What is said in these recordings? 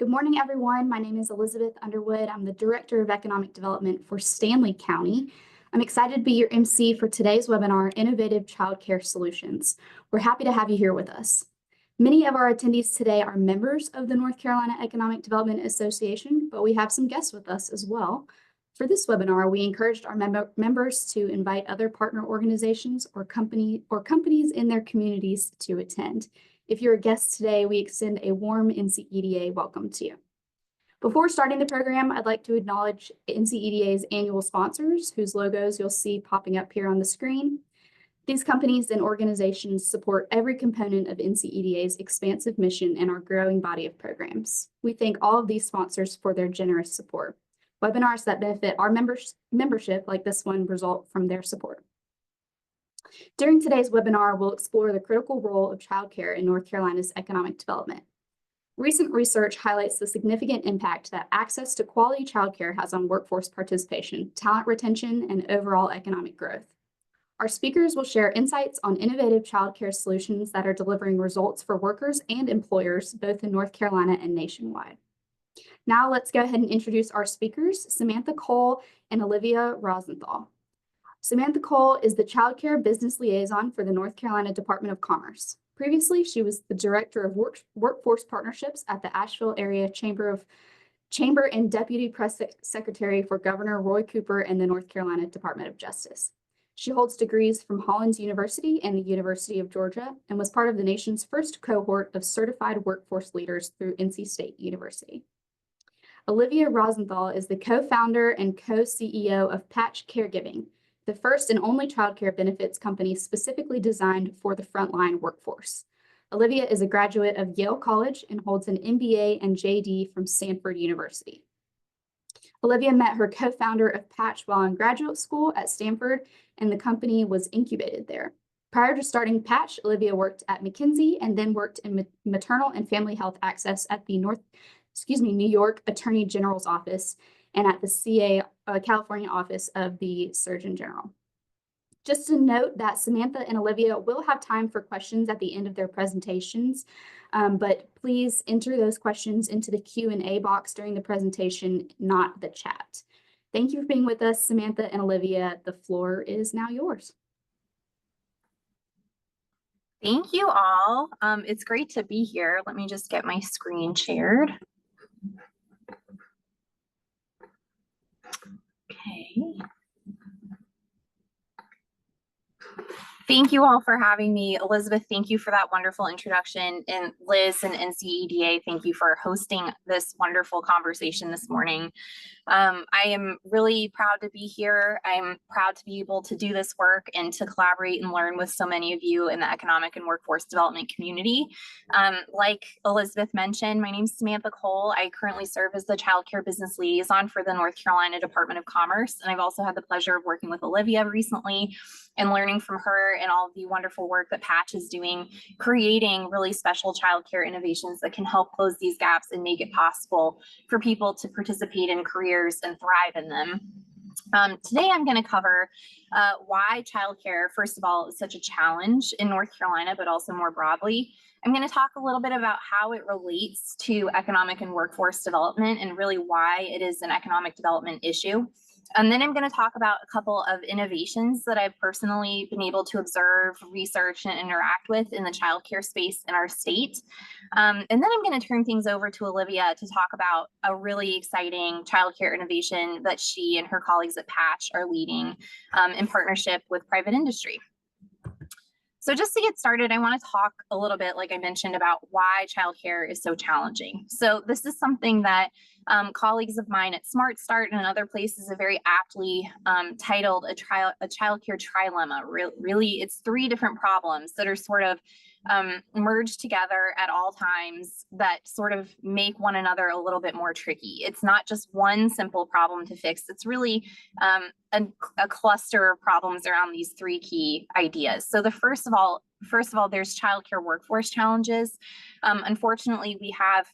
Good morning, everyone. My name is Elizabeth Underwood. I'm the Director of Economic Development for Stanley County. I'm excited to be your MC for today's webinar, Innovative Childcare Solutions. We're happy to have you here with us. Many of our attendees today are members of the North Carolina Economic Development Association, but we have some guests with us as well. For this webinar, we encouraged our members to invite other partner organizations or companies in their communities to attend. If you're a guest today, we extend a warm NCEDA welcome to you. Before starting the program, I'd like to acknowledge NCEDA's annual sponsors, whose logos you'll see popping up here on the screen. These companies and organizations support every component of NCEDA's expansive mission and our growing body of programs. We thank all of these sponsors for their generous support. Webinars that benefit our membership, like this one, result from their support. During today's webinar, we'll explore the critical role of childcare in North Carolina's economic development. Recent research highlights the significant impact that access to quality childcare has on workforce participation, talent retention, and overall economic growth. Our speakers will share insights on innovative childcare solutions that are delivering results for workers and employers, both in North Carolina and nationwide. Now let's go ahead and introduce our speakers, Samantha Cole and Olivia Rosenthal. Samantha Cole is the Child Care Business Liaison for the North Carolina Department of Commerce. Previously, she was the Director of Workforce Partnerships at the Asheville Area Chamber and Deputy Press Secretary for Governor Roy Cooper and the North Carolina Department of Justice. She holds degrees from Hollins University and the University of Georgia and was part of the nation's first cohort of certified workforce leaders through NC State University. Olivia Rosenthal is the co-founder and co-CEO of Patch Caregiving, the first and only childcare benefits company specifically designed for the frontline workforce. Olivia is a graduate of Yale College and holds an MBA and JD from Stanford University. Olivia met her co-founder of Patch while in graduate school at Stanford, and the company was incubated there. Prior to starting Patch, Olivia worked at McKinsey and then worked in maternal and family health access at the New York Attorney General's office and at the California office of the Surgeon General. Just to note that Samantha and Olivia will have time for questions at the end of their presentations, but please enter those questions into the Q&A box during the presentation, not the chat. Thank you for being with us, Samantha and Olivia. The floor is now yours. Thank you all. It's great to be here. Let me just get my screen shared. Okay. Thank you all for having me. Elizabeth, thank you for that wonderful introduction. And Liz and NCEDA, thank you for hosting this wonderful conversation this morning. I am really proud to be here. I'm proud to be able to do this work and to collaborate and learn with so many of you in the economic and workforce development community. Like Elizabeth mentioned, my name is Samantha Cole. I currently serve as the Child Care Business Liaison for the North Carolina Department of Commerce. And I've also had the pleasure of working with Olivia recently and learning from her and all of the wonderful work that Patch is doing, creating really special childcare innovations that can help close these gaps and make it possible for people to participate in careers and thrive in them. Today, I'm going to cover why childcare, first of all, is such a challenge in North Carolina, but also more broadly. I'm going to talk a little bit about how it relates to economic and workforce development and really why it is an economic development issue. And then I'm going to talk about a couple of innovations that I've personally been able to observe, research, and interact with in the childcare space in our state. And then I'm going to turn things over to Olivia to talk about a really exciting childcare innovation that she and her colleagues at Patch are leading in partnership with private industry. So just to get started, I want to talk a little bit, like I mentioned, about why childcare is so challenging. So this is something that colleagues of mine at Smart Start and other places have very aptly titled a childcare trilemma. Really, it's three different problems that are sort of merged together at all times that sort of make one another a little bit more tricky. It's not just one simple problem to fix. It's really a cluster of problems around these three key ideas. So the first of all, there's childcare workforce challenges. Unfortunately, we have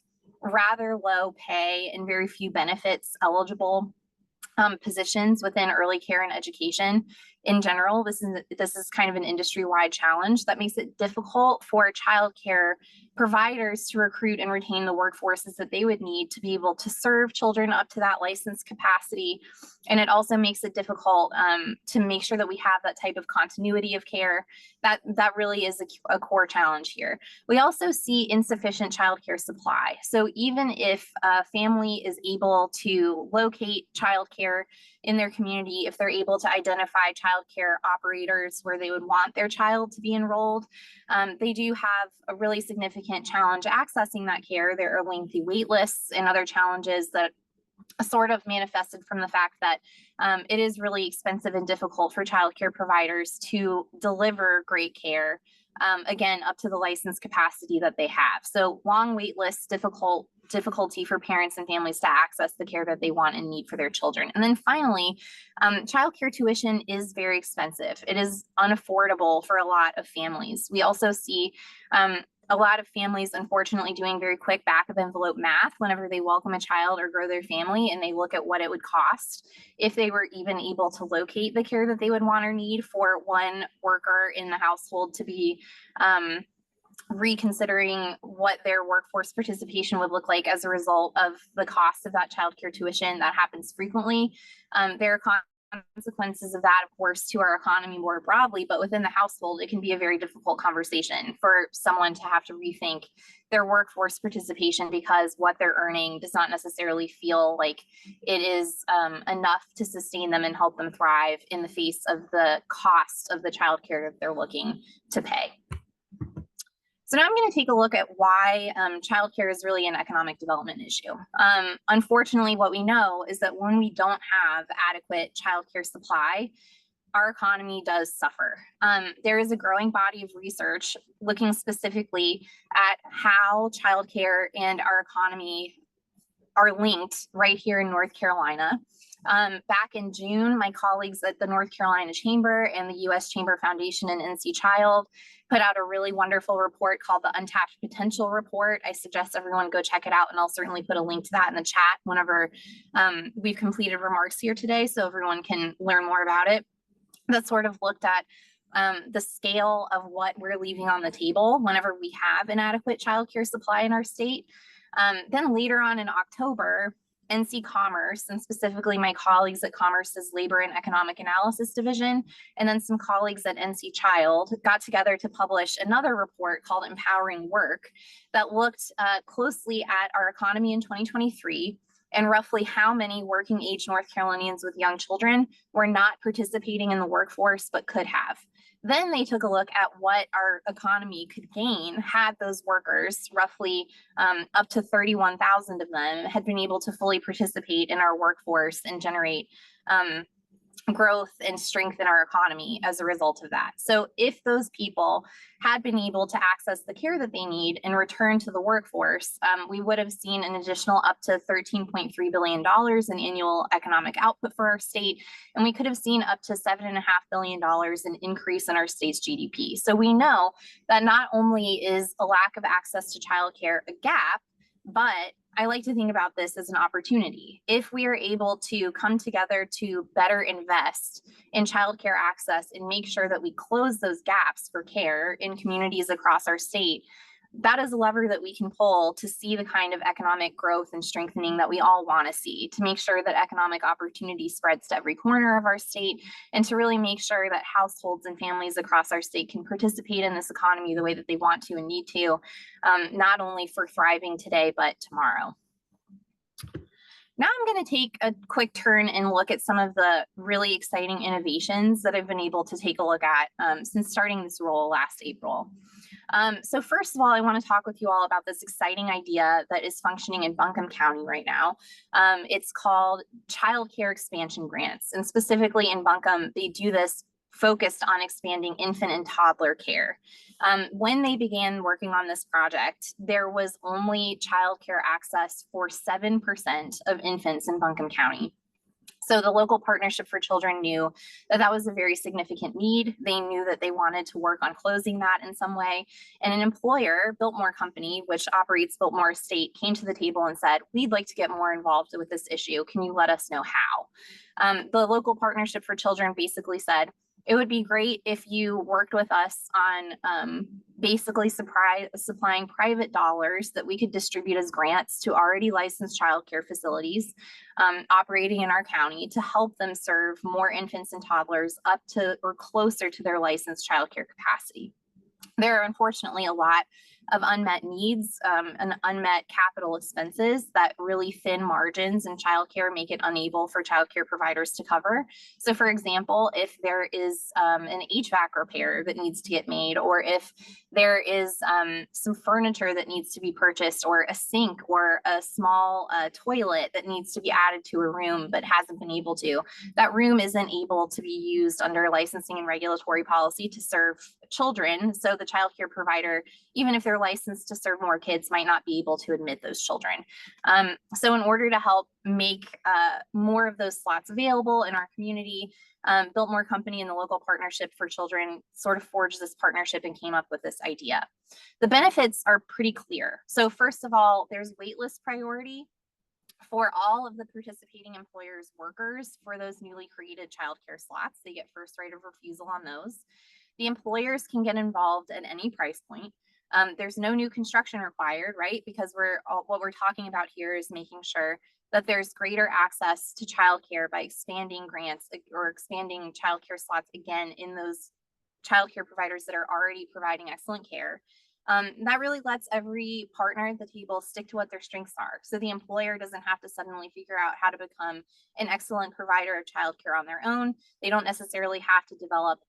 rather low pay and very few benefits eligible positions within early care and education. in general. This is kind of an industry-wide challenge that makes it difficult for childcare providers to recruit and retain the workforces that they would need to be able to serve children up to that licensed capacity. And it also makes it difficult to make sure that we have that type of continuity of care. That really is a core challenge here. We also see insufficient childcare supply. So even if a family is able to locate childcare in their community, if they're able to identify childcare operators where they would want their child to be enrolled, they do have a really significant challenge accessing that care. There are lengthy wait lists and other challenges that sort of manifested from the fact that it is really expensive and difficult for childcare providers to deliver great care, again, up to the licensed capacity that they have. So long wait lists, difficulty for parents and families to access the care that they want and need for their children. And then finally, childcare tuition is very expensive. It is unaffordable for a lot of families. We also see a lot of families, unfortunately, doing very quick back of envelope math whenever they welcome a child or grow their family, and they look at what it would cost if they were even able to locate the care that they would want or need for one worker in the household to be reconsidering what their workforce participation would look like as a result of the cost of that childcare tuition. That happens frequently. There are consequences of that, of course, to our economy more broadly, but within the household, it can be a very difficult conversation for someone to have to rethink their workforce participation because what they're earning does not necessarily feel like it is enough to sustain them and help them thrive in the face of the cost of the childcare that they're looking to pay. So now I'm going to take a look at why childcare is really an economic development issue. Unfortunately, what we know is that when we don't have adequate childcare supply, our economy does suffer. There is a growing body of research looking specifically at how childcare and our economy are linked right here in North Carolina. Back in June, my colleagues at the North Carolina Chamber and the U.S. Chamber Foundation and NC Child put out a really wonderful report called the Untapped Potential Report. I suggest everyone go check it out, and I'll certainly put a link to that in the chat whenever we've completed remarks here today so everyone can learn more about it. That sort of looked at the scale of what we're leaving on the table whenever we have inadequate childcare supply in our state. Then later on in October, NC Commerce, and specifically my colleagues at Commerce's Labor and Economic Analysis Division, and then some colleagues at NC Child got together to publish another report called Empowering Work that looked closely at our economy in 2023 and roughly how many working age North Carolinians with young children were not participating in the workforce but could have. Then they took a look at what our economy could gain had those workers, roughly up to 31,000 of them, had been able to fully participate in our workforce and generate growth and strength in our economy as a result of that. So if those people had been able to access the care that they need and return to the workforce, we would have seen an additional up to $13.3 billion in annual economic output for our state. And we could have seen up to $7.5 billion in increase in our state's GDP. So we know that not only is a lack of access to childcare a gap, but I like to think about this as an opportunity. If we are able to come together to better invest in childcare access and make sure that we close those gaps for care in communities across our state, that is a lever that we can pull to see the kind of economic growth and strengthening that we all want to see, to make sure that economic opportunity spreads to every corner of our state, and to really make sure that households and families across our state can participate in this economy the way that they want to and need to, not only for thriving today, but tomorrow. Now I'm going to take a quick turn and look at some of the really exciting innovations that I've been able to take a look at since starting this role last April. So first of all, I want to talk with you all about this exciting idea that is functioning in Buncombe County right now. It's called Childcare Expansion Grants, and specifically in Buncombe, they do this focused on expanding infant and toddler care. When they began working on this project, there was only childcare access for 7% of infants in Buncombe County. So the local Partnership for Children knew that that was a very significant need. They knew that they wanted to work on closing that in some way. And an employer, Biltmore Company, which operates Biltmore Estate, came to the table and said, we'd like to get more involved with this issue. Can you let us know how? The local Partnership for Children basically said, It would be great if you worked with us on basically supplying private dollars that we could distribute as grants to already licensed childcare facilities operating in our county to help them serve more infants and toddlers up to or closer to their licensed childcare capacity. There are unfortunately a lot of unmet needs and unmet capital expenses that really thin margins in childcare make it unable for childcare providers to cover. So for example, if there is an HVAC repair that needs to get made, or if there is some furniture that needs to be purchased, or a sink or a small toilet that needs to be added to a room but hasn't been able to, that room isn't able to be used under licensing and regulatory policy to serve children. So the childcare provider, even if they're licensed to serve more kids, might not be able to admit those children. So in order to help make more of those slots available in our community, Biltmore Company and the local partnership for children sort of forged this partnership and came up with this idea. The benefits are pretty clear. So first of all, there's waitlist priority for all of the participating employers' workers for those newly created childcare slots. They get first right of refusal on those. The employers can get involved at any price point. There's no new construction required, right? Because what we're talking about here is making sure that there's greater access to childcare by expanding grants or expanding childcare slots again in those childcare providers that are already providing excellent care. That really lets every partner at the table stick to what their strengths are. So the employer doesn't have to suddenly figure out how to become an excellent provider of childcare on their own. They don't necessarily have to develop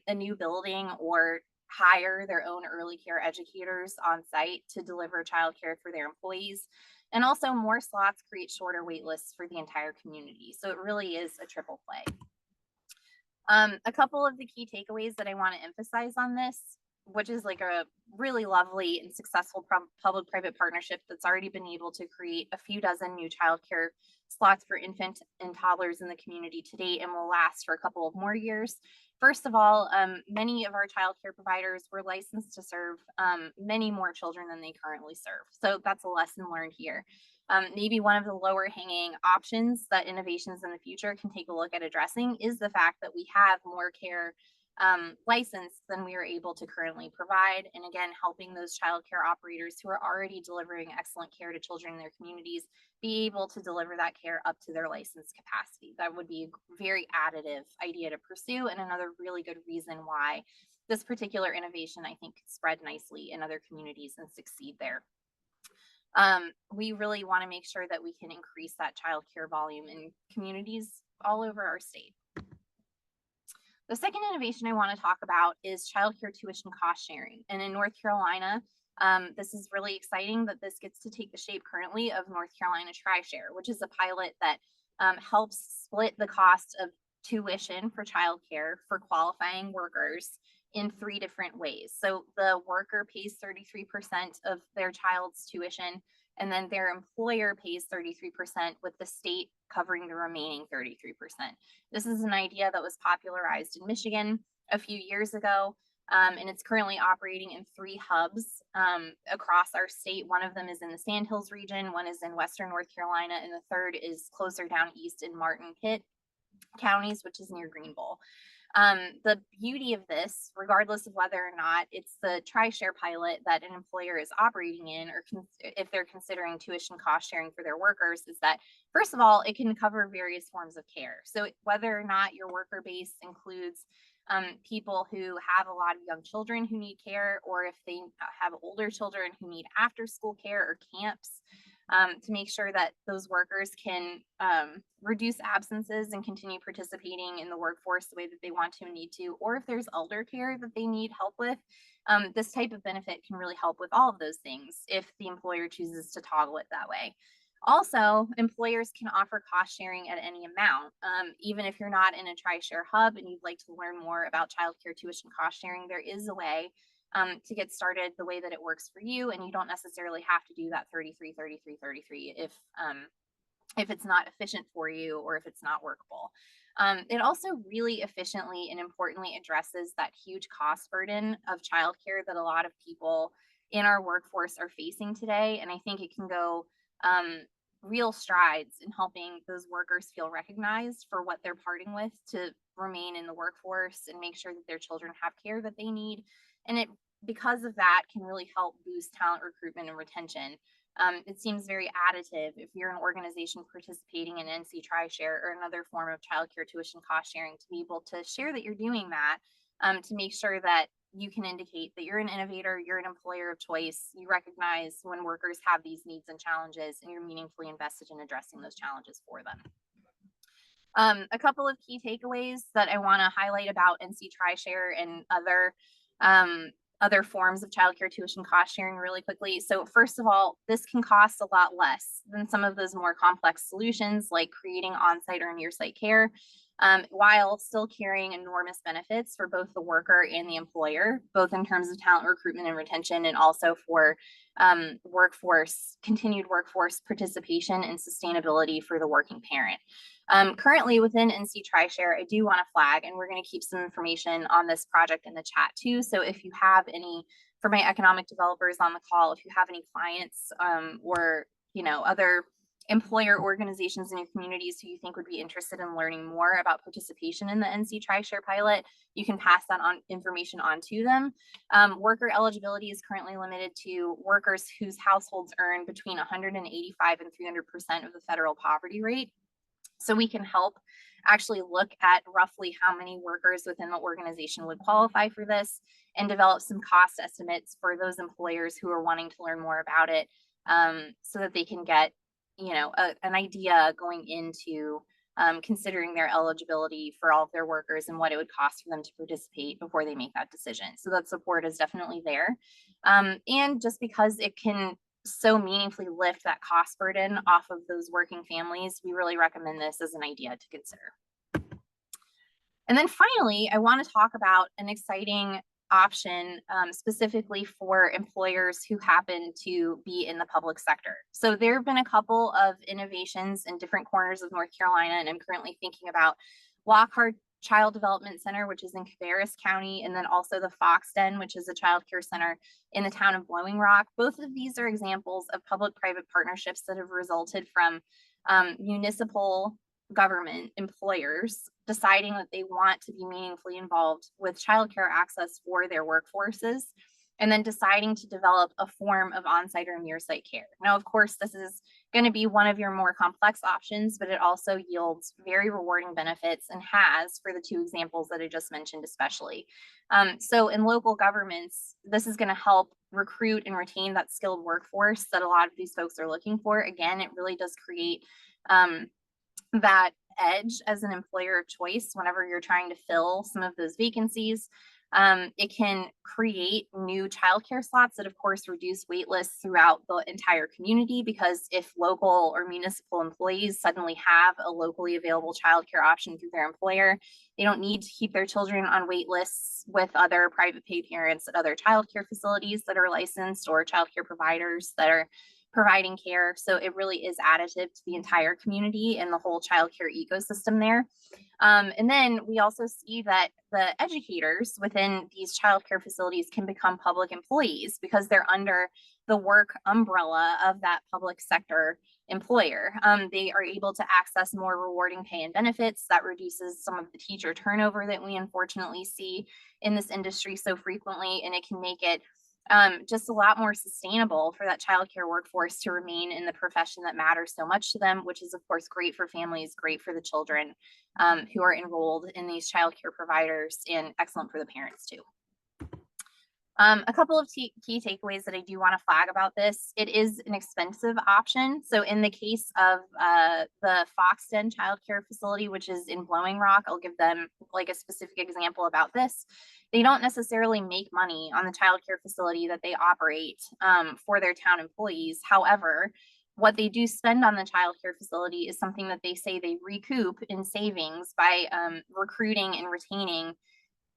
a new building or hire their own early care educators on site to deliver childcare for their employees. And also more slots create shorter wait lists for the entire community. So it really is a triple play. A couple of the key takeaways that I want to emphasize on this, which is like a really lovely and successful public-private partnership that's already been able to create a few dozen new childcare slots for infant and toddlers in the community to date and will last for a couple of more years. First of all, many of our childcare providers were licensed to serve many more children than they currently serve. So that's a lesson learned here. Maybe one of the lower hanging options that innovations in the future can take a look at addressing is the fact that we have more care licensed than we are able to currently provide. And again, helping those childcare operators who are already delivering excellent care to children in their communities be able to deliver that care up to their licensed capacity. That would be a very additive idea to pursue, and another really good reason why this particular innovation, I think, could spread nicely in other communities and succeed there. We really want to make sure that we can increase that childcare volume in communities all over our state. The second innovation I want to talk about is childcare tuition cost sharing. And in North Carolina, this is really exciting that this gets to take the shape currently of North Carolina TriShare, which is a pilot that helps split the cost of tuition for childcare for qualifying workers in 3 different ways. So the worker pays 33% of their child's tuition, and then their employer pays 33%, with the state covering the remaining 33%. This is an idea that was popularized in Michigan a few years ago, and it's currently operating in 3 hubs across our state. One of them is in the Sandhills region, one is in Western North Carolina, and the third is closer down east in Martin Pitt counties, which is near Greenville. The beauty of this, regardless of whether or not it's the TriShare pilot that an employer is operating in, or if they're considering tuition cost sharing for their workers, is that, first of all, it can cover various forms of care. So whether or not your worker base includes people who have a lot of young children who need care, or if they have older children who need after school care or camps, to make sure that those workers can reduce absences and continue participating in the workforce the way that they want to and need to, or if there's elder care that they need help with, this type of benefit can really help with all of those things if the employer chooses to toggle it that way. Also, employers can offer cost sharing at any amount. Even if you're not in a TriShare hub and you'd like to learn more about childcare tuition cost sharing, there is a way to get started the way that it works for you, and you don't necessarily have to do that 33 if it's not efficient for you or if it's not workable. It also really efficiently and importantly addresses that huge cost burden of childcare that a lot of people in our workforce are facing today, and I think it can go real strides in helping those workers feel recognized for what they're parting with to remain in the workforce and make sure that their children have care that they need. And it, because of that, can really help boost talent recruitment and retention. It seems very additive if you're an organization participating in NC TriShare or another form of childcare tuition cost sharing to be able to share that you're doing that, to make sure that you can indicate that you're an innovator, you're an employer of choice, you recognize when workers have these needs and challenges, and you're meaningfully invested in addressing those challenges for them. A couple of key takeaways that I want to highlight about NC TriShare and other forms of childcare tuition cost sharing really quickly. So first of all, this can cost a lot less than some of those more complex solutions like creating on-site or near-site care, while still carrying enormous benefits for both the worker and the employer, both in terms of talent recruitment and retention, and also for continued workforce participation and sustainability for the working parent. Currently within NC TriShare, I do want to flag, and we're going to keep some information on this project in the chat too. So if you have any, for my economic developers on the call, if you have any clients or other employer organizations in your communities who you think would be interested in learning more about participation in the NC TriShare pilot, you can pass that information on to them. Worker eligibility is currently limited to workers whose households earn between 185 and 300% of the federal poverty rate. So we can help actually look at roughly how many workers within the organization would qualify for this and develop some cost estimates for those employers who are wanting to learn more about it, so that they can get an idea going into considering their eligibility for all of their workers and what it would cost for them to participate before they make that decision. So that support is definitely there. And just because it can so meaningfully lift that cost burden off of those working families, we really recommend this as an idea to consider. And then finally, I want to talk about an exciting option specifically for employers who happen to be in the public sector. So there have been a couple of innovations in different corners of North Carolina, and I'm currently thinking about Lockhart Child Development Center, which is in Cabarrus County, and then also the Fox Den, which is a child care center in the town of Blowing Rock. Both of these are examples of public-private partnerships that have resulted from municipal government employers deciding that they want to be meaningfully involved with childcare access for their workforces, and then deciding to develop a form of on-site or near-site care. Now, of course, this is going to be one of your more complex options, but it also yields very rewarding benefits, and has for the two examples that I just mentioned especially. So in local governments, this is going to help recruit and retain that skilled workforce that a lot of these folks are looking for. Again, it really does create that edge as an employer of choice whenever you're trying to fill some of those vacancies. It can create new childcare slots that, of course, reduce wait lists throughout the entire community, because if local or municipal employees suddenly have a locally available childcare option through their employer, they don't need to keep their children on wait lists with other private pay parents at other childcare facilities that are licensed, or childcare providers that are providing care. So it really is additive to the entire community and the whole childcare ecosystem there. And then we also see that the educators within these childcare facilities can become public employees because they're under the work umbrella of that public sector employer. They are able to access more rewarding pay and benefits. That reduces some of the teacher turnover that we unfortunately see in this industry so frequently, and it can make it just a lot more sustainable for that childcare workforce to remain in the profession that matters so much to them, which is, of course, great for families, great for the children who are enrolled in these childcare providers, and excellent for the parents too. A couple of key takeaways that I do want to flag about this: it is an expensive option. So in the case of the Fox Den childcare facility, which is in Blowing Rock, I'll give them like a specific example about this. They don't necessarily make money on the childcare facility that they operate for their town employees. However, what they do spend on the childcare facility is something that they say they recoup in savings by recruiting and retaining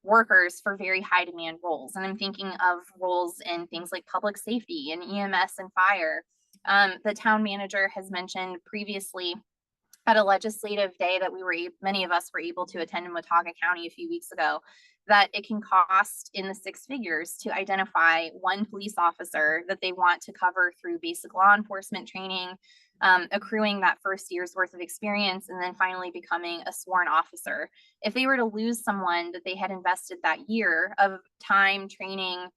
workers for very high demand roles. And I'm thinking of roles in things like public safety and EMS and fire. The town manager has mentioned previously at a legislative day that many of us were able to attend in Watauga County a few weeks ago, that it can cost in the six figures to identify one police officer that they want to cover through basic law enforcement training, accruing that first year's worth of experience, and then finally becoming a sworn officer. If they were to lose someone that they had invested that year of time, training,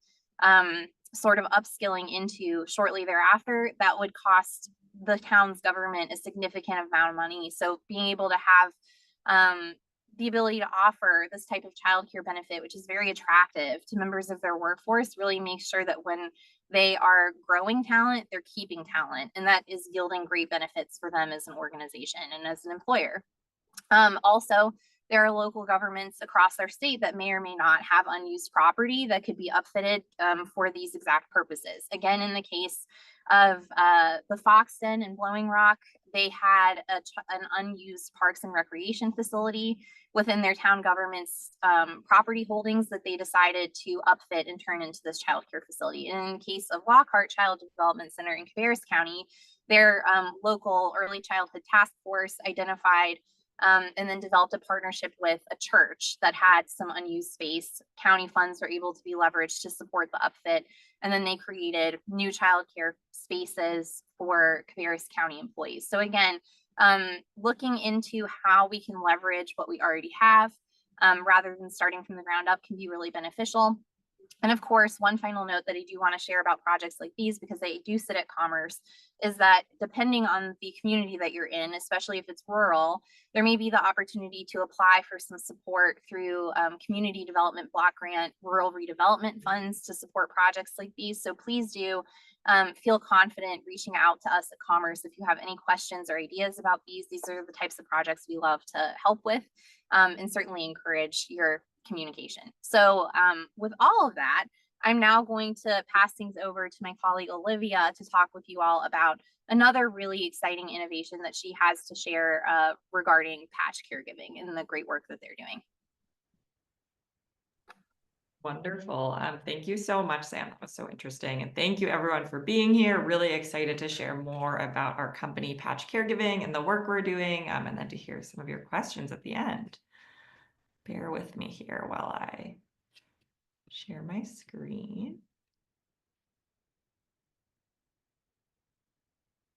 sort of upskilling into shortly thereafter, that would cost the town's government a significant amount of money. So being able to have the ability to offer this type of childcare benefit, which is very attractive to members of their workforce, really makes sure that when they are growing talent, they're keeping talent, and that is yielding great benefits for them as an organization and as an employer. Also, there are local governments across their state that may or may not have unused property that could be upfitted for these exact purposes. Again, in the case of the Foxton and Blowing Rock, they had an unused parks and recreation facility within their town government's property holdings that they decided to upfit and turn into this childcare facility. And in the case of Lockhart Child Development Center in Cabarrus County, their local early childhood task force identified and then developed a partnership with a church that had some unused space. County funds were able to be leveraged to support the upfit. And then they created new childcare spaces for Cabarrus County employees. So again, looking into how we can leverage what we already have rather than starting from the ground up can be really beneficial. And of course, one final note that I do want to share about projects like these, because they do sit at Commerce, is that depending on the community that you're in, especially if it's rural, there may be the opportunity to apply for some support through community development block grant, rural redevelopment funds to support projects like these. So please do feel confident reaching out to us at Commerce if you have any questions or ideas about these. These are the types of projects we love to help with and certainly encourage your communication. So with all of that, I'm now going to pass things over to my colleague Olivia to talk with you all about another really exciting innovation that she has to share regarding patch caregiving and the great work that they're doing. Wonderful. Thank you so much, Sam. That was so interesting. And thank you everyone for being here. Really excited to share more about our company, Patch Caregiving, and the work we're doing, and then to hear some of your questions at the end. Bear with me here while I share my screen.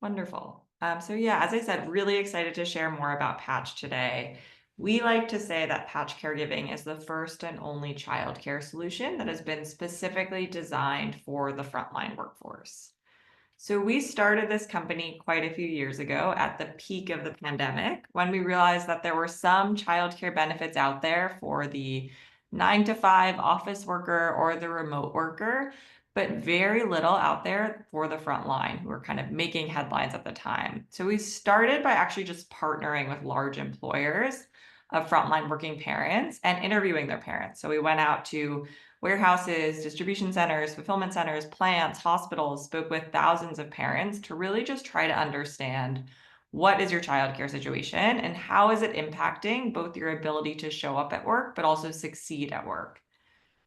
Wonderful. So yeah, as I said, really excited to share more about Patch today. We like to say that Patch Caregiving is the first and only childcare solution that has been specifically designed for the frontline workforce. So we started this company quite a few years ago at the peak of the pandemic, when we realized that there were some childcare benefits out there for the 9-to-5 office worker or the remote worker, but very little out there for the front line who were kind of making headlines at the time. So we started by actually just partnering with large employers of frontline working parents and interviewing their parents. So we went out to warehouses, distribution centers, fulfillment centers, plants, hospitals, spoke with thousands of parents to really just try to understand what is your childcare situation and how is it impacting both your ability to show up at work, but also succeed at work.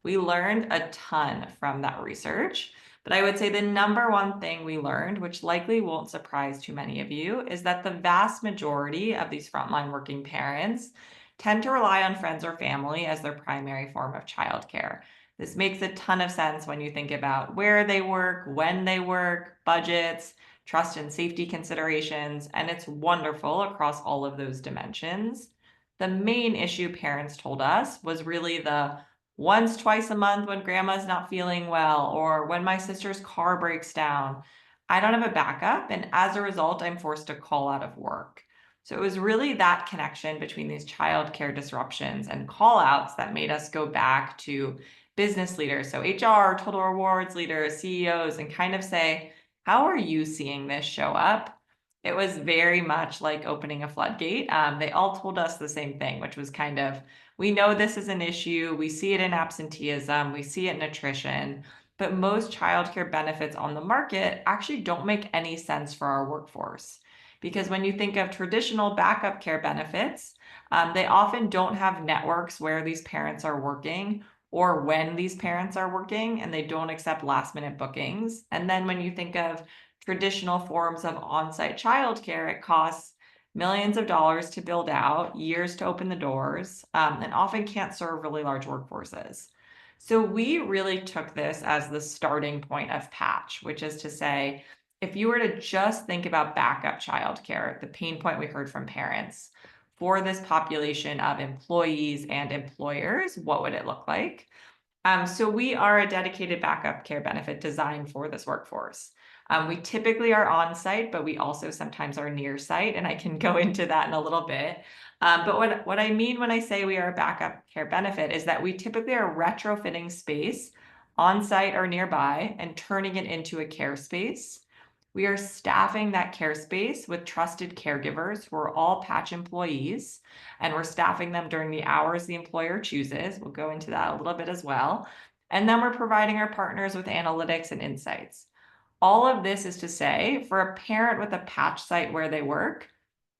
We learned a ton from that research, but I would say the number one thing we learned, which likely won't surprise too many of you, is that the vast majority of these frontline working parents tend to rely on friends or family as their primary form of childcare. This makes a ton of sense when you think about where they work, when they work, budgets, trust and safety considerations, and it's wonderful across all of those dimensions. The main issue parents told us was really the once, twice a month when grandma's not feeling well, or when my sister's car breaks down, I don't have a backup, and as a result, I'm forced to call out of work. So it was really that connection between these childcare disruptions and call outs that made us go back to business leaders, so HR, total rewards leaders, CEOs, and kind of say, how are you seeing this show up? It was very much like opening a floodgate. They all told us the same thing, which was kind of, we know this is an issue. We see it in absenteeism. We see it in attrition. But most childcare benefits on the market actually don't make any sense for our workforce. Because when you think of traditional backup care benefits, they often don't have networks where these parents are working or when these parents are working, and they don't accept last minute bookings. And then when you think of traditional forms of on-site childcare, it costs millions of dollars to build out, years to open the doors, and often can't serve really large workforces. So we really took this as the starting point of Patch, which is to say, if you were to just think about backup childcare, the pain point we heard from parents, for this population of employees and employers, what would it look like? So we are a dedicated backup care benefit designed for this workforce. We typically are on site, but we also sometimes are near site, and I can go into that in a little bit. But what I mean when I say we are a backup care benefit is that we typically are retrofitting space on site or nearby and turning it into a care space. We are staffing that care space with trusted caregivers who are all Patch employees, and we're staffing them during the hours the employer chooses. We'll go into that a little bit as well. And then we're providing our partners with analytics and insights. All of this is to say, for a parent with a Patch site where they work,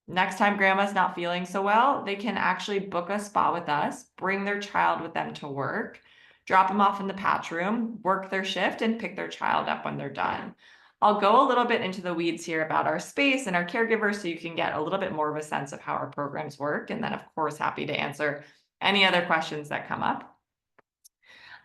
next time grandma's not feeling so well, they can actually book a spot with us, bring their child with them to work, drop them off in the Patch room, work their shift, and pick their child up when they're done. I'll go a little bit into the weeds here about our space and our caregivers so you can get a little bit more of a sense of how our programs work. And then, of course, happy to answer any other questions that come up.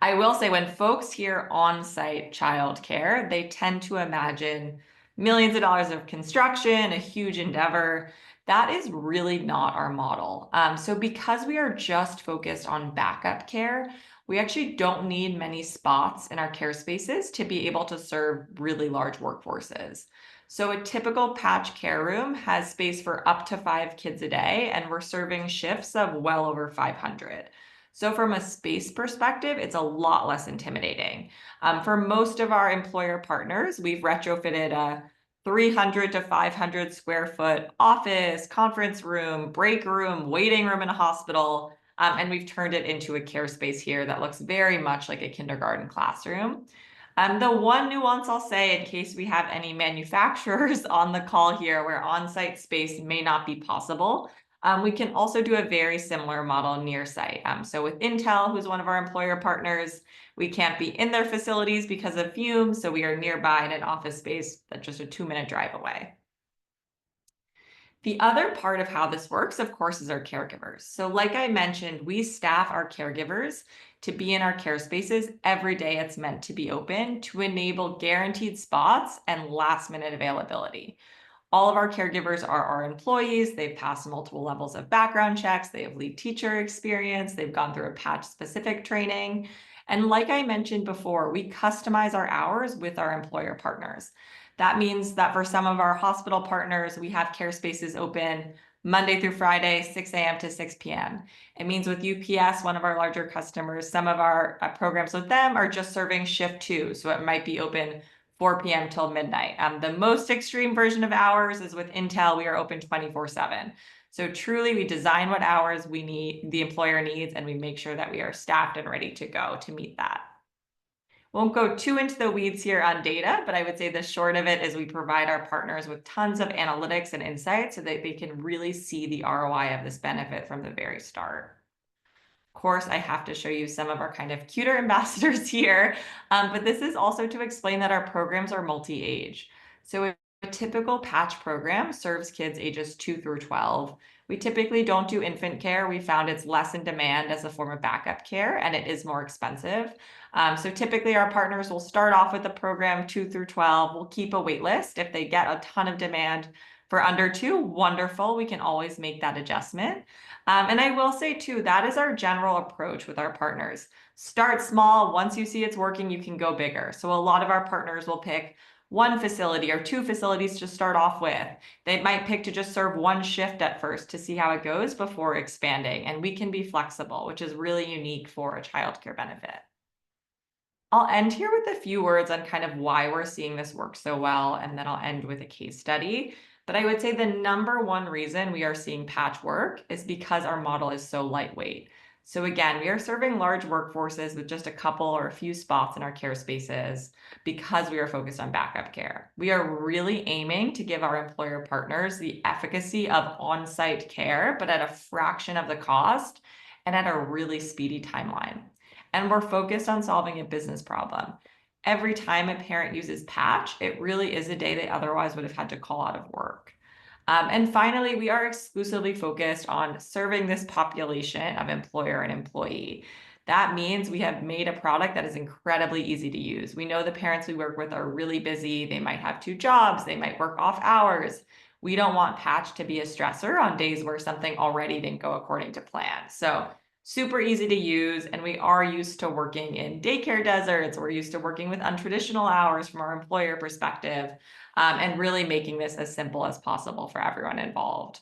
I will say when folks hear on-site childcare, they tend to imagine millions of dollars of construction, a huge endeavor. That is really not our model. So because we are just focused on backup care, we actually don't need many spots in our care spaces to be able to serve really large workforces. So a typical Patch care room has space for up to 5 kids a day, and we're serving shifts of well over 500. So from a space perspective, it's a lot less intimidating. For most of our employer partners, we've retrofitted a 300 to 500 square foot office, conference room, break room, waiting room in a hospital, and we've turned it into a care space here that looks very much like a kindergarten classroom. The one nuance I'll say, in case we have any manufacturers on the call here where on-site space may not be possible, we can also do a very similar model near site. So with Intel, who's one of our employer partners, we can't be in their facilities because of fumes, so we are nearby in an office space that's just a 2-minute drive away. The other part of how this works, of course, is our caregivers. So like I mentioned, we staff our caregivers to be in our care spaces every day it's meant to be open to enable guaranteed spots and last-minute availability. All of our caregivers are our employees. They've passed multiple levels of background checks. They have lead teacher experience. They've gone through a Patch-specific training. And like I mentioned before, we customize our hours with our employer partners. That means that for some of our hospital partners, we have care spaces open Monday through Friday, 6 a.m. to 6 p.m. It means with UPS, one of our larger customers, some of our programs with them are just serving shift 2. So it might be open 4 p.m. till midnight. The most extreme version of hours is with Intel. We are open 24/7. So truly, we design what hours we need, the employer needs, and we make sure that we are staffed and ready to go to meet that. Won't go too into the weeds here on data, but I would say the short of it is we provide our partners with tons of analytics and insights so that they can really see the ROI of this benefit from the very start. Of course, I have to show you some of our kind of cuter ambassadors here, but this is also to explain that our programs are multi-age. So a typical Patch program serves kids ages 2 through 12. We typically don't do infant care. We found it's less in demand as a form of backup care, and it is more expensive. So typically our partners will start off with the program 2 through 12. We'll keep a wait list. If they get a ton of demand for under 2, wonderful. We can always make that adjustment. And I will say too, that is our general approach with our partners. Start small. Once you see it's working, you can go bigger. So a lot of our partners will pick 1 facility or 2 facilities to start off with. They might pick to just serve 1 shift at first to see how it goes before expanding. And we can be flexible, which is really unique for a childcare benefit. I'll end here with a few words on kind of why we're seeing this work so well, and then I'll end with a case study. But I would say the number one reason we are seeing Patch work is because our model is so lightweight. So again, we are serving large workforces with just a couple or a few spots in our care spaces because we are focused on backup care. We are really aiming to give our employer partners the efficacy of on-site care, but at a fraction of the cost and at a really speedy timeline. And we're focused on solving a business problem. Every time a parent uses Patch, it really is a day they otherwise would have had to call out of work. And finally, we are exclusively focused on serving this population of employer and employee. That means we have made a product that is incredibly easy to use. We know the parents we work with are really busy. They might have 2 jobs. They might work off hours. We don't want Patch to be a stressor on days where something already didn't go according to plan. So super easy to use, and we are used to working in daycare deserts. We're used to working with untraditional hours from our employer perspective, and really making this as simple as possible for everyone involved.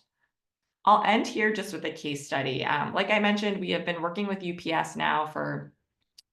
I'll end here just with a case study. Like I mentioned, we have been working with UPS now for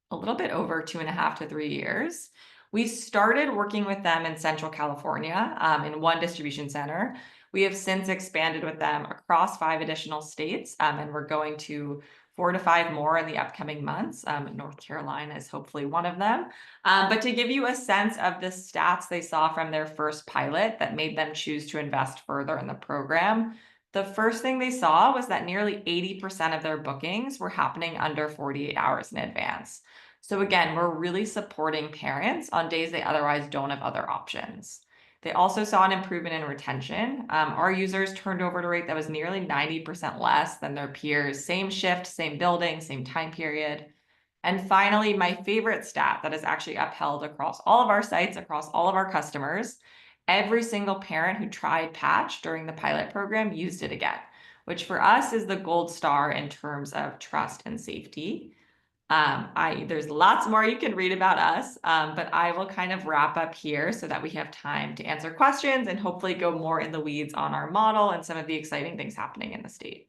a little bit over 2.5 to 3 years. We started working with them in Central California, in one distribution center. We have since expanded with them across 5 additional states, and we're going to 4 to 5 more in the upcoming months. North Carolina is hopefully one of them. But to give you a sense of the stats they saw from their first pilot that made them choose to invest further in the program, the first thing they saw was that nearly 80% of their bookings were happening under 48 hours in advance. So again, we're really supporting parents on days they otherwise don't have other options. They also saw an improvement in retention. Our users turned over at a rate that was nearly 90% less than their peers, same shift, same building, same time period. And finally, my favorite stat that is actually upheld across all of our sites, across all of our customers, every single parent who tried Patch during the pilot program used it again, which for us is the gold star in terms of trust and safety. There's lots more you can read about us, but I will kind of wrap up here so that we have time to answer questions and hopefully go more in the weeds on our model and some of the exciting things happening in the state.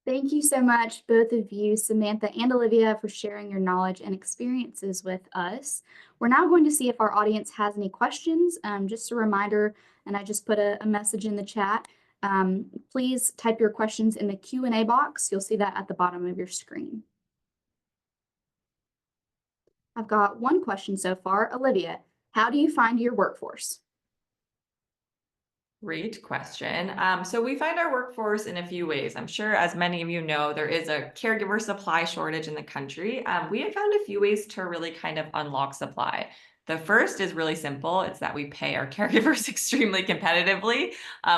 Thank you so much, both of you, Samantha and Olivia, for sharing your knowledge and experiences with us. We're now going to see if our audience has any questions. Just a reminder, and I just put a message in the chat. Please type your questions in the Q&A box. You'll see that at the bottom of your screen. I've got one question so far. Olivia, how do you find your workforce? Great question. So we find our workforce in a few ways. I'm sure, as many of you know, there is a caregiver supply shortage in the country. We have found a few ways to really kind of unlock supply. The first is really simple. It's that we pay our caregivers extremely competitively,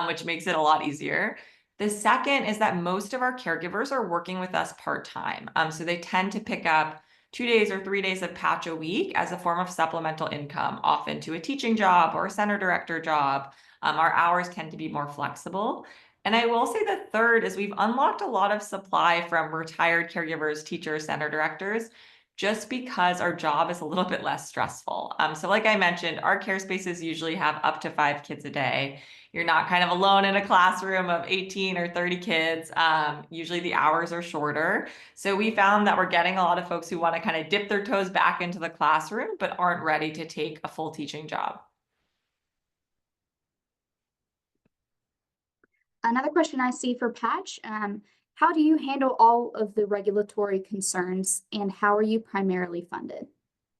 which makes it a lot easier. The second is that most of our caregivers are working with us part-time. So they tend to pick up 2 days or 3 days of Patch a week as a form of supplemental income, often to a teaching job or a center director job. Our hours tend to be more flexible. And I will say the third is we've unlocked a lot of supply from retired caregivers, teachers, center directors, just because our job is a little bit less stressful. So like I mentioned, our care spaces usually have up to 5 kids a day. You're not kind of alone in a classroom of 18 or 30 kids. Usually the hours are shorter. So we found that we're getting a lot of folks who want to kind of dip their toes back into the classroom, but aren't ready to take a full teaching job. Another question I see for Patch, how do you handle all of the regulatory concerns and how are you primarily funded?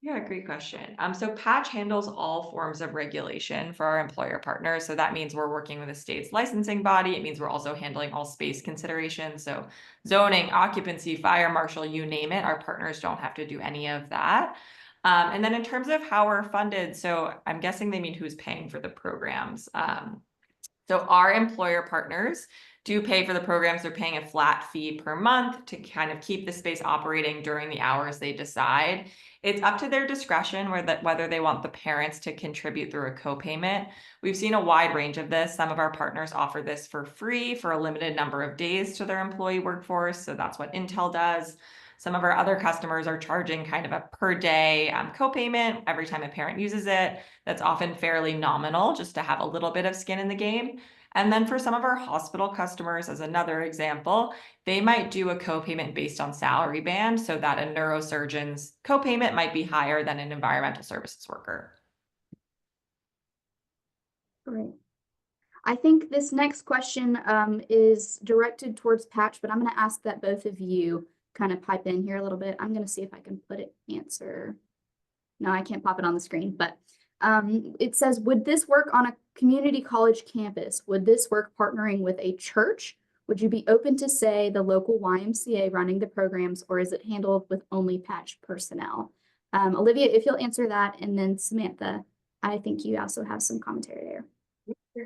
Yeah, great question. So Patch handles all forms of regulation for our employer partners. So that means we're working with the state's licensing body. It means we're also handling all space considerations. So zoning, occupancy, fire marshal, you name it, our partners don't have to do any of that. And then in terms of how we're funded, so I'm guessing they mean who's paying for the programs. So our employer partners do pay for the programs. They're paying a flat fee per month to kind of keep the space operating during the hours they decide. It's up to their discretion whether they want the parents to contribute through a co-payment. We've seen a wide range of this. Some of our partners offer this for free for a limited number of days to their employee workforce. So that's what Intel does. Some of our other customers are charging kind of a per day co-payment every time a parent uses it. That's often fairly nominal just to have a little bit of skin in the game. And then for some of our hospital customers, as another example, they might do a co-payment based on salary band so that a neurosurgeon's co-payment might be higher than an environmental services worker. Great. I think this next question is directed towards Patch, but I'm going to ask that both of you kind of pipe in here a little bit. I'm going to see if I can put it answer. No, I can't pop it on the screen, but it says, would this work on a community college campus? Would this work partnering with a church? Would you be open to, say, the local YMCA running the programs, or is it handled with only Patch personnel? Olivia, if you'll answer that, and then Samantha, I think you also have some commentary there.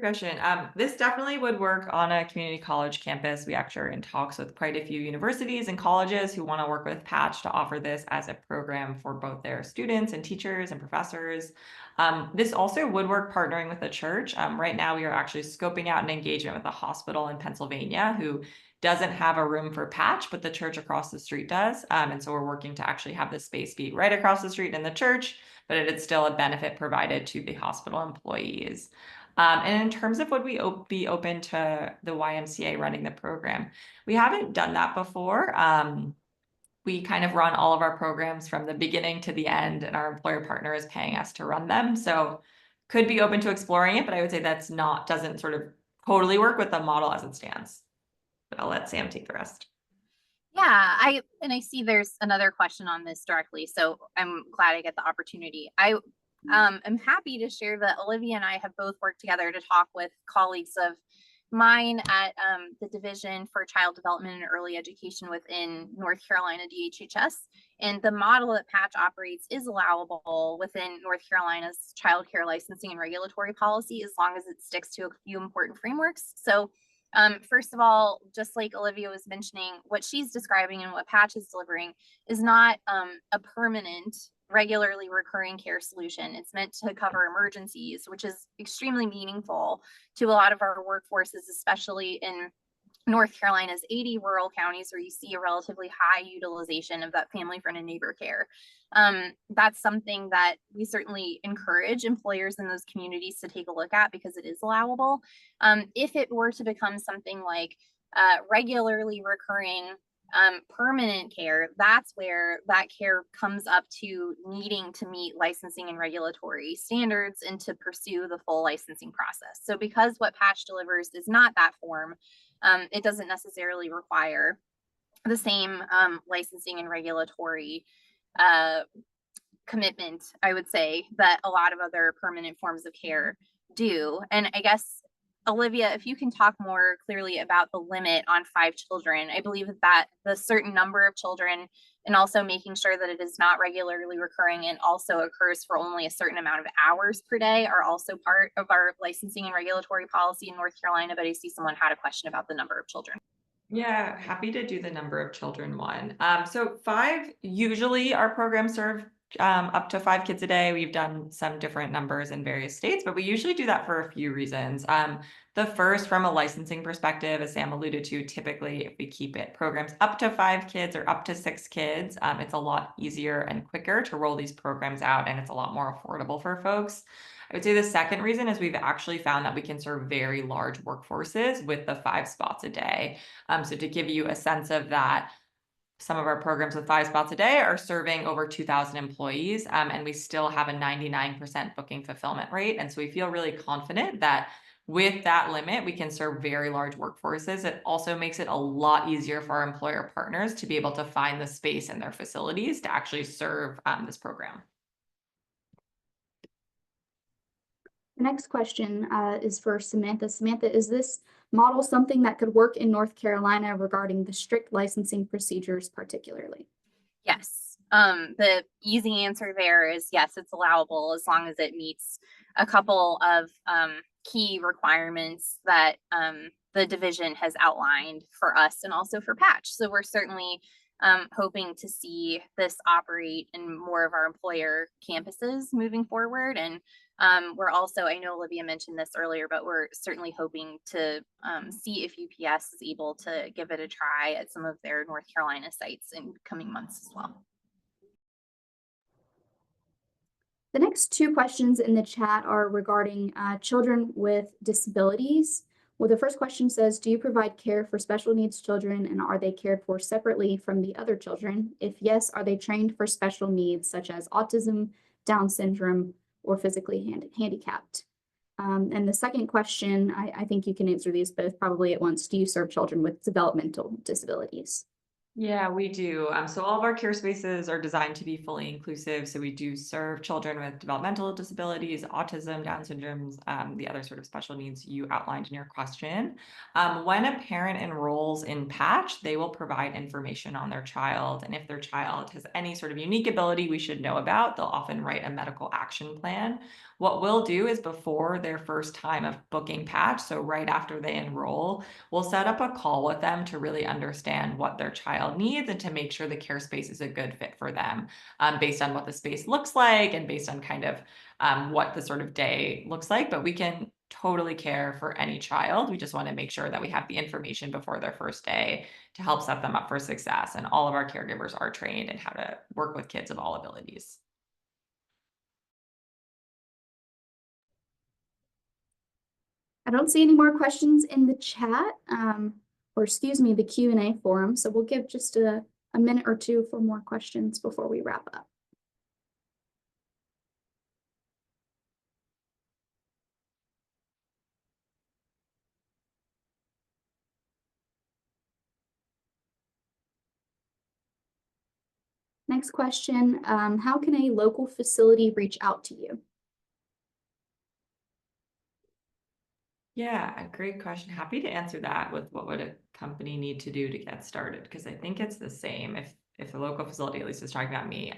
great question. This definitely would work on a community college campus. We actually are in talks with quite a few universities and colleges who want to work with Patch to offer this as a program for both their students and teachers and professors. This also would work partnering with a church. Right now, we are actually scoping out an engagement with a hospital in Pennsylvania who doesn't have a room for Patch, but the church across the street does. And so we're working to actually have the space be right across the street in the church, but it's still a benefit provided to the hospital employees. And in terms of would we be open to the YMCA running the program, we haven't done that before. We kind of run all of our programs from the beginning to the end, and our employer partner is paying us to run them. So could be open to exploring it, but I would say doesn't sort of totally work with the model as it stands. But I'll let Sam take the rest. Yeah, I see there's another question on this directly, so I'm glad I get the opportunity. I am happy to share that Olivia and I have both worked together to talk with colleagues of mine at the Division for Child Development and Early Education within North Carolina DHHS. And the model that Patch operates is allowable within North Carolina's childcare licensing and regulatory policy, as long as it sticks to a few important frameworks. So first of all, just like Olivia was mentioning, what she's describing and what Patch is delivering is not a permanent, regularly recurring care solution. It's meant to cover emergencies, which is extremely meaningful to a lot of our workforces, especially in North Carolina's 80 rural counties where you see a relatively high utilization of that family friend and neighbor care. That's something that we certainly encourage employers in those communities to take a look at because it is allowable. If it were to become something like regularly recurring permanent care, that's where that care comes up to needing to meet licensing and regulatory standards and to pursue the full licensing process. So because what Patch delivers is not that form, it doesn't necessarily require the same licensing and regulatory commitment, I would say, that a lot of other permanent forms of care do. And I guess, Olivia, if you can talk more clearly about the limit on 5 children, I believe that the certain number of children and also making sure that it is not regularly recurring and also occurs for only a certain amount of hours per day are also part of our licensing and regulatory policy in North Carolina. But I see someone had a question about the number of children. Yeah, happy to do the number of children one. So 5, usually our programs serve up to 5 kids a day. We've done some different numbers in various states, but we usually do that for a few reasons. The first, from a licensing perspective, as Sam alluded to, typically if we keep it programs up to 5 kids or up to 6 kids, it's a lot easier and quicker to roll these programs out, and it's a lot more affordable for folks. I would say the second reason is we've actually found that we can serve very large workforces with the 5 spots a day. So to give you a sense of that, some of our programs with 5 spots a day are serving over 2,000 employees, and we still have a 99% booking fulfillment rate. And so we feel really confident that with that limit, we can serve very large workforces. It also makes it a lot easier for our employer partners to be able to find the space in their facilities to actually serve this program. The next question is for Samantha. Samantha, is this model something that could work in North Carolina regarding the strict licensing procedures particularly? Yes. The easy answer there is yes, it's allowable as long as it meets a couple of key requirements that the division has outlined for us and also for Patch. So we're certainly hoping to see this operate in more of our employer campuses moving forward. And we're also, I know Olivia mentioned this earlier, but we're certainly hoping to see if UPS is able to give it a try at some of their North Carolina sites in coming months as well. The next 2 questions in the chat are regarding children with disabilities. Well, the first question says, do you provide care for special needs children, and are they cared for separately from the other children? If yes, are they trained for special needs such as autism, Down syndrome, or physically handicapped? And the second question, I think you can answer these both probably at once. Do you serve children with developmental disabilities? Yeah, we do. So all of our care spaces are designed to be fully inclusive. So we do serve children with developmental disabilities, autism, Down syndromes, the other sort of special needs you outlined in your question. When a parent enrolls in Patch, they will provide information on their child. And if their child has any sort of unique ability we should know about, they'll often write a medical action plan. What we'll do is before their first time of booking Patch, so right after they enroll, we'll set up a call with them to really understand what their child needs and to make sure the care space is a good fit for them, based on what the space looks like and based on kind of what the sort of day looks like. But we can totally care for any child. We just want to make sure that we have the information before their first day to help set them up for success. And all of our caregivers are trained in how to work with kids of all abilities. I don't see any more questions in the chat, or excuse me, the Q&A forum. So we'll give just a minute or two for more questions before we wrap up. Next question, how can a local facility reach out to you? Yeah, a great question. Happy to answer that with what would a company need to do to get started? Because I think it's the same if the local facility at least is talking about me.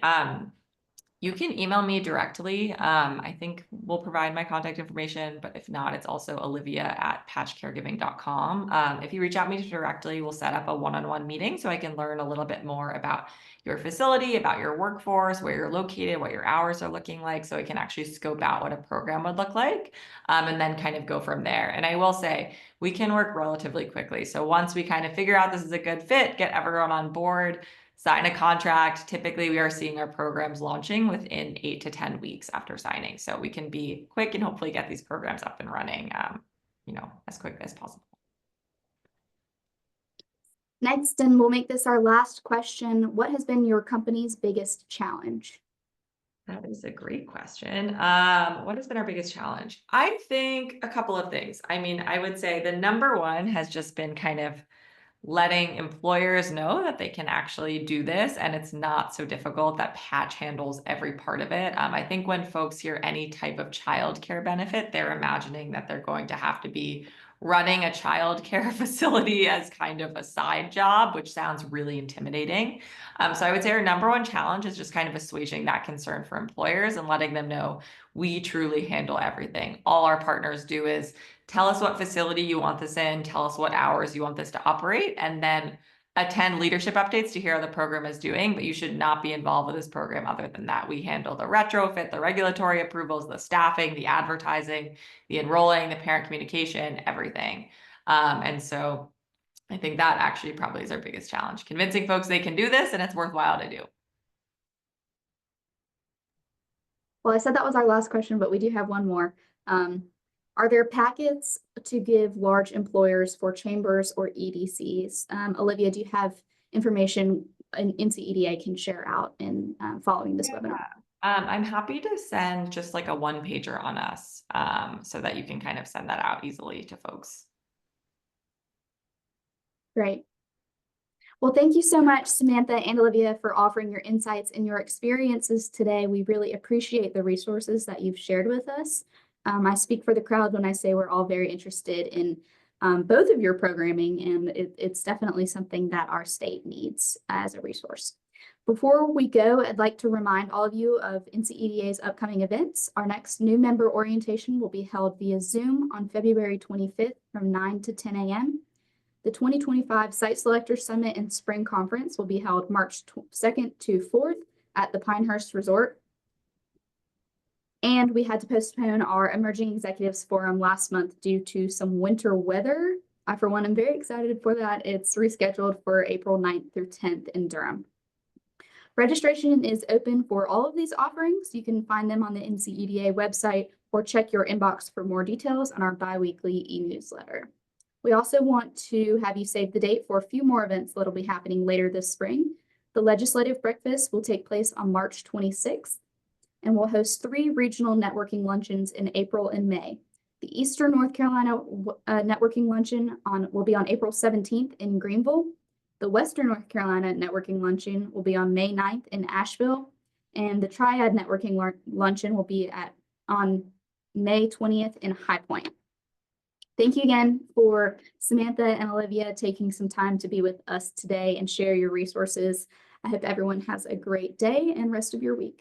You can email me directly. I think we'll provide my contact information, but if not, it's also olivia@patchcaregiving.com. If you reach out to me directly, we'll set up a one-on-one meeting so I can learn a little bit more about your facility, about your workforce, where you're located, what your hours are looking like, so I can actually scope out what a program would look like, and then kind of go from there. And I will say, we can work relatively quickly. So once we kind of figure out this is a good fit, get everyone on board, sign a contract. Typically, we are seeing our programs launching within 8 to 10 weeks after signing. So we can be quick and hopefully get these programs up and running, as quick as possible. Next, and we'll make this our last question, what has been your company's biggest challenge? That is a great question. What has been our biggest challenge? I think a couple of things. I mean, I would say the number one has just been kind of letting employers know that they can actually do this and it's not so difficult, that Patch handles every part of it. I think when folks hear any type of childcare benefit, they're imagining that they're going to have to be running a childcare facility as kind of a side job, which sounds really intimidating. So I would say our number one challenge is just kind of assuaging that concern for employers and letting them know we truly handle everything. All our partners do is tell us what facility you want this in, tell us what hours you want this to operate, and then attend leadership updates to hear how the program is doing, but you should not be involved with this program other than that. We handle the retrofit, the regulatory approvals, the staffing, the advertising, the enrolling, the parent communication, everything. And so I think that actually probably is our biggest challenge, convincing folks they can do this and it's worthwhile to do. Well, I said that was our last question, but we do have one more. Are there packets to give large employers for chambers or EDCs? Olivia, do you have information an NCEDA can share out in following this webinar? I'm happy to send just like a one-pager on us, so that you can kind of send that out easily to folks. Great. Well, thank you so much, Samantha and Olivia, for offering your insights and your experiences today. We really appreciate the resources that you've shared with us. I speak for the crowd when I say we're all very interested in both of your programming, and it's definitely something that our state needs as a resource. Before we go, I'd like to remind all of you of NCEDA's upcoming events. Our next new member orientation will be held via Zoom on February 25th from 9 to 10 a.m. The 2025 Site Selector Summit and Spring Conference will be held March 2nd to 4th at the Pinehurst Resort. And we had to postpone our Emerging Executives Forum last month due to some winter weather. I, for one, am very excited for that. It's rescheduled for April 9th through 10th in Durham. Registration is open for all of these offerings. You can find them on the NCEDA website or check your inbox for more details on our bi-weekly e-newsletter. We also want to have you save the date for a few more events that'll be happening later this spring. The Legislative Breakfast will take place on March 26th, and we'll host 3 regional networking luncheons in April and May. The Eastern North Carolina Networking Luncheon will be on April 17th in Greenville. The Western North Carolina Networking Luncheon will be on May 9th in Asheville, and the Triad Networking Luncheon will be on May 20th in High Point. Thank you again for Samantha and Olivia taking some time to be with us today and share your resources. I hope everyone has a great day and rest of your week.